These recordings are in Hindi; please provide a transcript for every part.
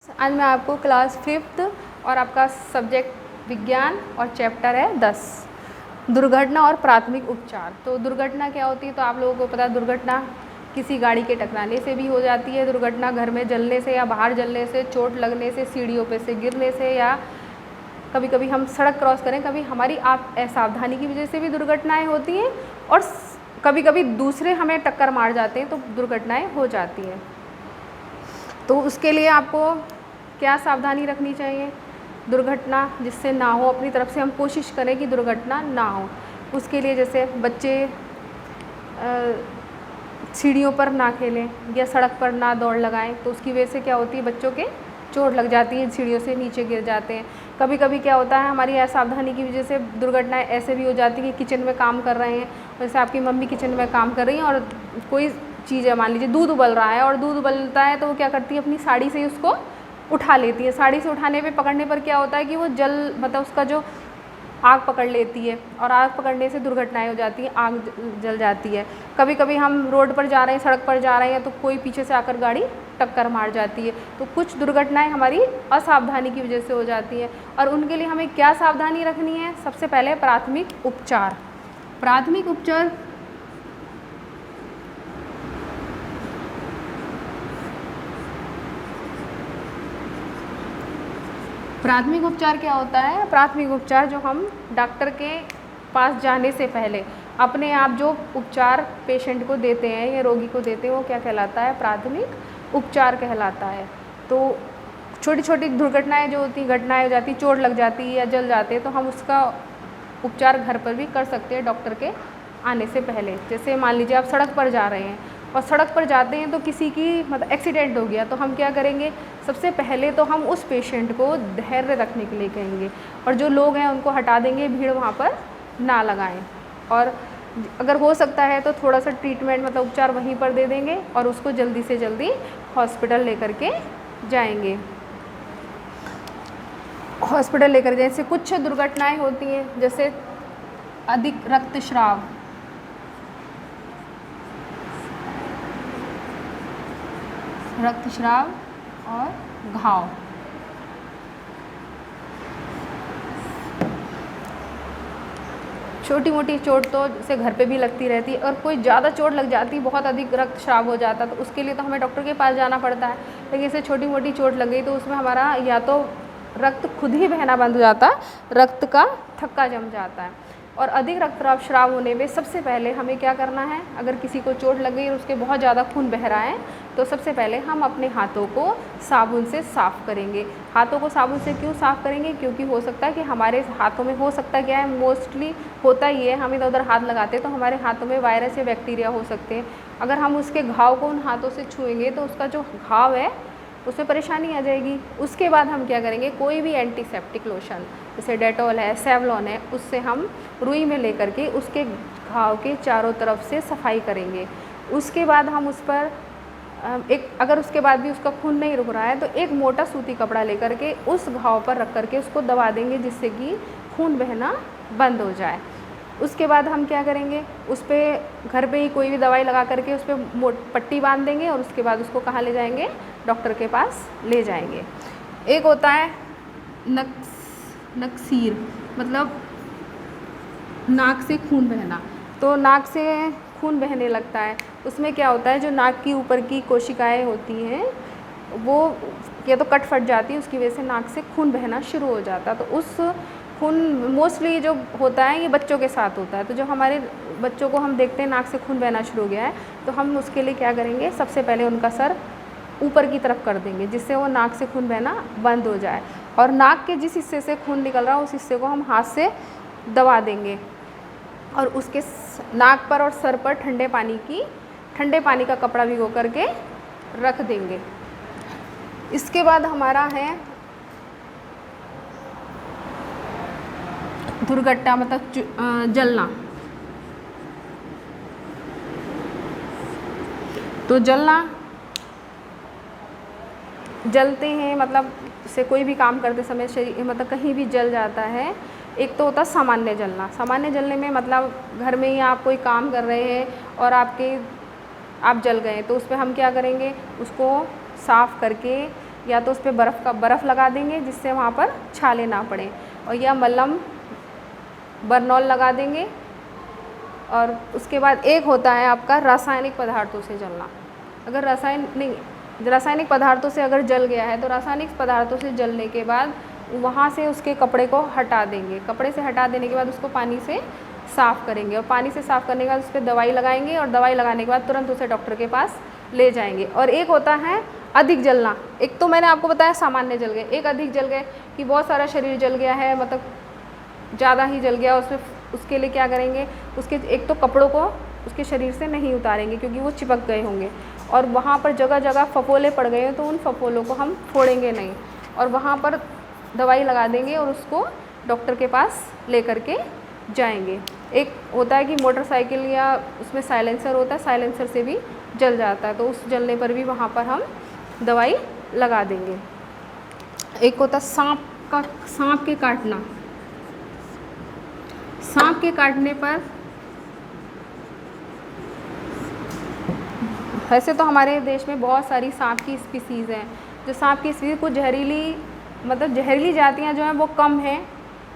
आज मैं आपको क्लास 5th और आपका सब्जेक्ट विज्ञान और चैप्टर है 10 दुर्घटना और प्राथमिक उपचार। तो दुर्घटना क्या होती है, तो आप लोगों को पता है दुर्घटना किसी गाड़ी के टकराने से भी हो जाती है, दुर्घटना घर में जलने से या बाहर जलने से, चोट लगने से, सीढ़ियों पे से गिरने से, या कभी कभी हम सड़क क्रॉस करें, कभी हमारी असावधानी की वजह से भी दुर्घटनाएँ होती हैं, और कभी कभी दूसरे हमें टक्कर मार जाते हैं तो दुर्घटनाएँ हो जाती हैं। तो उसके लिए आपको क्या सावधानी रखनी चाहिए, दुर्घटना जिससे ना हो, अपनी तरफ से हम कोशिश करें कि दुर्घटना ना हो। उसके लिए जैसे बच्चे सीढ़ियों पर ना खेलें या सड़क पर ना दौड़ लगाएं, तो उसकी वजह से क्या होती है, बच्चों के चोट लग जाती है, सीढ़ियों से नीचे गिर जाते हैं। कभी कभी क्या होता है, हमारी असावधानी की वजह से दुर्घटनाएं ऐसे भी हो जाती है कि किचन में काम कर रहे हैं, जैसे आपकी मम्मी किचन में काम कर रही हैं और कोई चीज़ है, मान लीजिए दूध उबल रहा है, और दूध उबलता है तो वो क्या करती है, अपनी साड़ी से उसको उठा लेती है। साड़ी से उठाने पे पकड़ने पर क्या होता है कि वो मतलब उसका जो आग पकड़ लेती है, और आग पकड़ने से दुर्घटनाएं हो जाती हैं, आग जल जाती है। कभी कभी हम रोड पर जा रहे हैं, सड़क पर जा रहे हैं, तो कोई पीछे से आकर गाड़ी टक्कर मार जाती है। तो कुछ दुर्घटनाएं हमारी असावधानी की वजह से हो जाती हैं, और उनके लिए हमें क्या सावधानी रखनी है, सबसे पहले प्राथमिक उपचार। प्राथमिक उपचार प्राथमिक उपचार क्या होता है, प्राथमिक उपचार जो हम डॉक्टर के पास जाने से पहले अपने आप जो उपचार पेशेंट को देते हैं या रोगी को देते हैं, वो क्या कहलाता है, प्राथमिक उपचार कहलाता है। तो छोटी छोटी दुर्घटनाएं जो होती, घटनाएं हो जाती, चोट लग जाती है या जल जाते हैं, तो हम उसका उपचार घर पर भी कर सकते हैं डॉक्टर के आने से पहले। जैसे मान लीजिए आप सड़क पर जा रहे हैं और सड़क पर जाते हैं तो किसी की मतलब एक्सीडेंट हो गया, तो हम क्या करेंगे, सबसे पहले तो हम उस पेशेंट को धैर्य रखने के लिए कहेंगे, और जो लोग हैं उनको हटा देंगे, भीड़ वहाँ पर ना लगाएं, और अगर हो सकता है तो थोड़ा सा ट्रीटमेंट मतलब उपचार वहीं पर दे देंगे, और उसको जल्दी से जल्दी हॉस्पिटल लेकर के जाएंगे। हॉस्पिटल लेकर जैसे कुछ दुर्घटनाएँ होती हैं, जैसे अधिक रक्तस्राव, और घाव। छोटी मोटी चोट तो जैसे घर पे भी लगती रहती है, और कोई ज़्यादा चोट लग जाती, बहुत अधिक रक्तस्राव हो जाता, तो उसके लिए तो हमें डॉक्टर के पास जाना पड़ता है। लेकिन जैसे छोटी मोटी चोट लग गई तो उसमें हमारा या तो रक्त खुद ही बहना बंद हो जाता, रक्त का थक्का जम जाता है। और अधिक रक्तस्राव होने में सबसे पहले हमें क्या करना है, अगर किसी को चोट लग गई और उसके बहुत ज़्यादा खून बह रहा है, तो सबसे पहले हम अपने हाथों को साबुन से साफ़ करेंगे। हाथों को साबुन से क्यों साफ़ करेंगे, क्योंकि हो सकता है कि हमारे हाथों में, हो सकता क्या है, मोस्टली होता ही है, हम इधर उधर हाथ लगाते हैं तो हमारे हाथों में वायरस या बैक्टीरिया हो सकते हैं। अगर हम उसके घाव को उन हाथों से छुएंगे तो उसका जो घाव है उसमें परेशानी आ जाएगी। उसके बाद हम क्या करेंगे, कोई भी एंटीसेप्टिक लोशन जैसे डेटॉल है, सेवलॉन है, उससे हम रुई में लेकर के उसके घाव के चारों तरफ से सफाई करेंगे। उसके बाद हम उस पर अगर उसके बाद भी उसका खून नहीं रुक रहा है तो एक मोटा सूती कपड़ा लेकर के उस घाव पर रख करके उसको दबा देंगे, जिससे कि खून बहना बंद हो जाए। उसके बाद हम क्या करेंगे, उस पर घर पे ही कोई भी दवाई लगा करके उस पर पट्टी बांध देंगे, और उसके बाद उसको कहाँ ले जाएंगे, डॉक्टर के पास ले जाएंगे। एक होता है नक्सीर, मतलब नाक से खून बहना। तो नाक से खून बहने लगता है, उसमें क्या होता है, जो नाक की ऊपर की कोशिकाएं होती हैं वो या तो कट फट जाती है, उसकी वजह से नाक से खून बहना शुरू हो जाता है। तो उस खून मोस्टली जो होता है ये बच्चों के साथ होता है। तो जो हमारे बच्चों को हम देखते हैं नाक से खून बहना शुरू हो गया है, तो हम उसके लिए क्या करेंगे, सबसे पहले उनका सर ऊपर की तरफ कर देंगे, जिससे वो नाक से खून बहना बंद हो जाए, और नाक के जिस हिस्से से खून निकल रहा है उस हिस्से को हम हाथ से दबा देंगे, और उसके नाक पर और सर पर ठंडे पानी का कपड़ा भिगो करके रख देंगे। इसके बाद हमारा है दुर्घटना, मतलब जलना। तो जलते हैं, मतलब से कोई भी काम करते समय शरीर मतलब कहीं भी जल जाता है। एक तो होता है सामान्य जलना। सामान्य जलने में मतलब घर में ही आप कोई काम कर रहे हैं और आप जल गए, तो उस पर हम क्या करेंगे, उसको साफ़ करके या तो उस पर बर्फ़ लगा देंगे जिससे वहाँ पर छाले ना पड़े, और या मलहम बर्नॉल लगा देंगे। और उसके बाद एक होता है आपका रासायनिक पदार्थों से जलना। अगर रासायनिक पदार्थों से अगर जल गया है तो रासायनिक पदार्थों से जलने के बाद वहाँ से उसके कपड़े को हटा देंगे। कपड़े से हटा देने के बाद उसको पानी से साफ़ करेंगे, और पानी से साफ़ करने के बाद उस पर दवाई लगाएंगे, और दवाई लगाने के बाद तुरंत उसे डॉक्टर के पास ले जाएंगे। और एक होता है अधिक जलना। एक तो मैंने आपको बताया सामान्य जल गए, एक अधिक जल गए कि बहुत सारा शरीर जल गया है, मतलब ज़्यादा ही जल गया, उसके लिए क्या करेंगे, उसके एक तो कपड़ों को उसके शरीर से नहीं उतारेंगे क्योंकि वो चिपक गए होंगे, और वहाँ पर जगह जगह फफोले पड़ गए हैं तो उन फफोलों को हम फोड़ेंगे नहीं, और वहाँ पर दवाई लगा देंगे और उसको डॉक्टर के पास ले करके जाएंगे। एक होता है कि मोटरसाइकिल या उसमें साइलेंसर होता है, साइलेंसर से भी जल जाता है, तो उस जलने पर भी वहाँ पर हम दवाई लगा देंगे। एक होता है सांप के काटना। सांप के काटने पर वैसे तो हमारे देश में बहुत सारी सांप की स्पीसीज़ हैं, जो सांप की स्पीसीज़ कुछ जहरीली जातियाँ जो हैं वो कम हैं,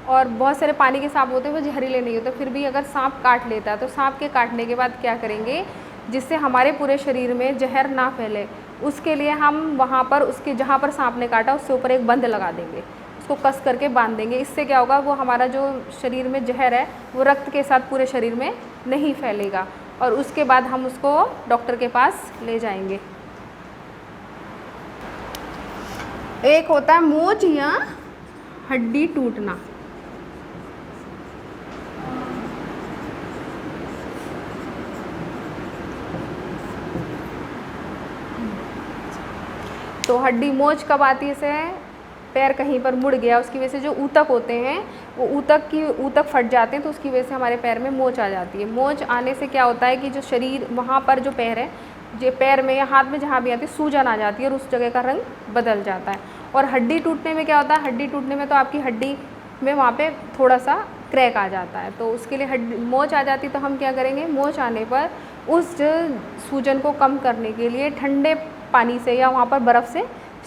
और बहुत सारे पानी के सांप होते हैं वो जहरीले नहीं होते। फिर भी अगर सांप काट लेता है तो सांप के काटने के बाद क्या करेंगे, जिससे हमारे पूरे शरीर में जहर ना फैले, उसके लिए हम वहाँ पर उसके जहाँ पर सांप ने काटा उसके ऊपर एक बंद लगा देंगे, उसको कस करके बांध देंगे। इससे क्या होगा, वो हमारा जो शरीर में जहर है वो रक्त के साथ पूरे शरीर में नहीं फैलेगा, और उसके बाद हम उसको डॉक्टर के पास ले जाएंगे। एक होता है मोच या हड्डी टूटना। तो हड्डी मोच कब आती है, से पैर कहीं पर मुड़ गया, उसकी वजह से जो ऊतक होते हैं वो ऊतक फट जाते हैं, तो उसकी वजह से हमारे पैर में मोच आ जाती है। मोच आने से क्या होता है कि जो शरीर वहाँ पर जो पैर है, जो पैर में या हाथ में जहाँ भी आती है सूजन आ जाती है और उस जगह का रंग बदल जाता है। और हड्डी टूटने में क्या होता है, हड्डी टूटने में तो आपकी हड्डी में वहाँ पे थोड़ा सा क्रैक आ जाता है, तो उसके लिए मोच आ जाती है। तो हम क्या करेंगे, मोच आने पर उस सूजन को कम करने के लिए ठंडे पानी से या वहाँ पर बर्फ़ से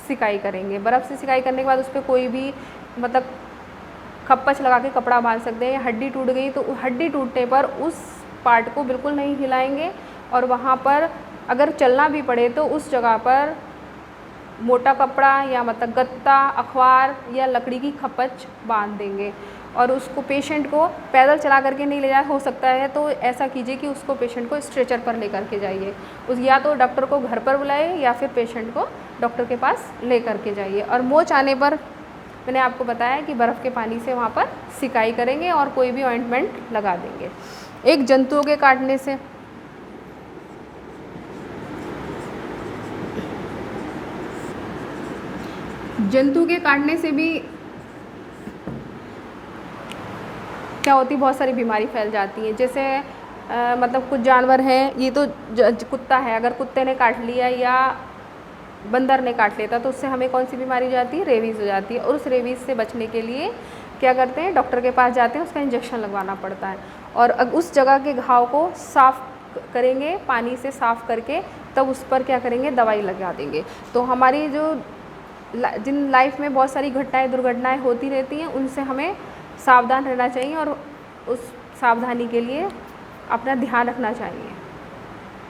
सिकाई करेंगे। बर्फ़ से सिकाई करने के बाद उस पर कोई भी मतलब खप्पच लगा के कपड़ा बांध सकते हैं। या हड्डी टूट गई तो हड्डी टूटने पर उस पार्ट को बिल्कुल नहीं हिलाएंगे, और वहाँ पर अगर चलना भी पड़े तो उस जगह पर मोटा कपड़ा या मतलब गत्ता, अखबार या लकड़ी की खप्पच बांध देंगे, और उसको पेशेंट को पैदल चला करके नहीं ले जाए, हो सकता है तो ऐसा कीजिए कि उसको पेशेंट को स्ट्रेचर पर ले करके जाइए। या तो डॉक्टर को घर पर बुलाइए या फिर पेशेंट को डॉक्टर के पास ले करके जाइए। और मोच आने पर मैंने आपको बताया कि बर्फ़ के पानी से वहाँ पर सिकाई करेंगे और कोई भी ऑइंटमेंट लगा देंगे। एक जंतुओं के काटने से, जंतु के काटने से भी क्या होती, बहुत सारी बीमारी फैल जाती है। जैसे मतलब कुछ जानवर हैं, ये तो कुत्ता है, अगर कुत्ते ने काट लिया या बंदर ने काट लेता तो उससे हमें कौन सी बीमारी हो जाती है, रेबीज़ हो जाती है। और उस रेबीज़ से बचने के लिए क्या करते हैं, डॉक्टर के पास जाते हैं, उसका इंजेक्शन लगवाना पड़ता है। और उस जगह के घाव को साफ़ करेंगे, पानी से साफ़ करके तब उस पर क्या करेंगे, दवाई लगा देंगे। तो हमारी जिन लाइफ में बहुत सारी दुर्घटनाएं होती रहती हैं, उनसे हमें सावधान रहना चाहिए और उस सावधानी के लिए अपना ध्यान रखना चाहिए।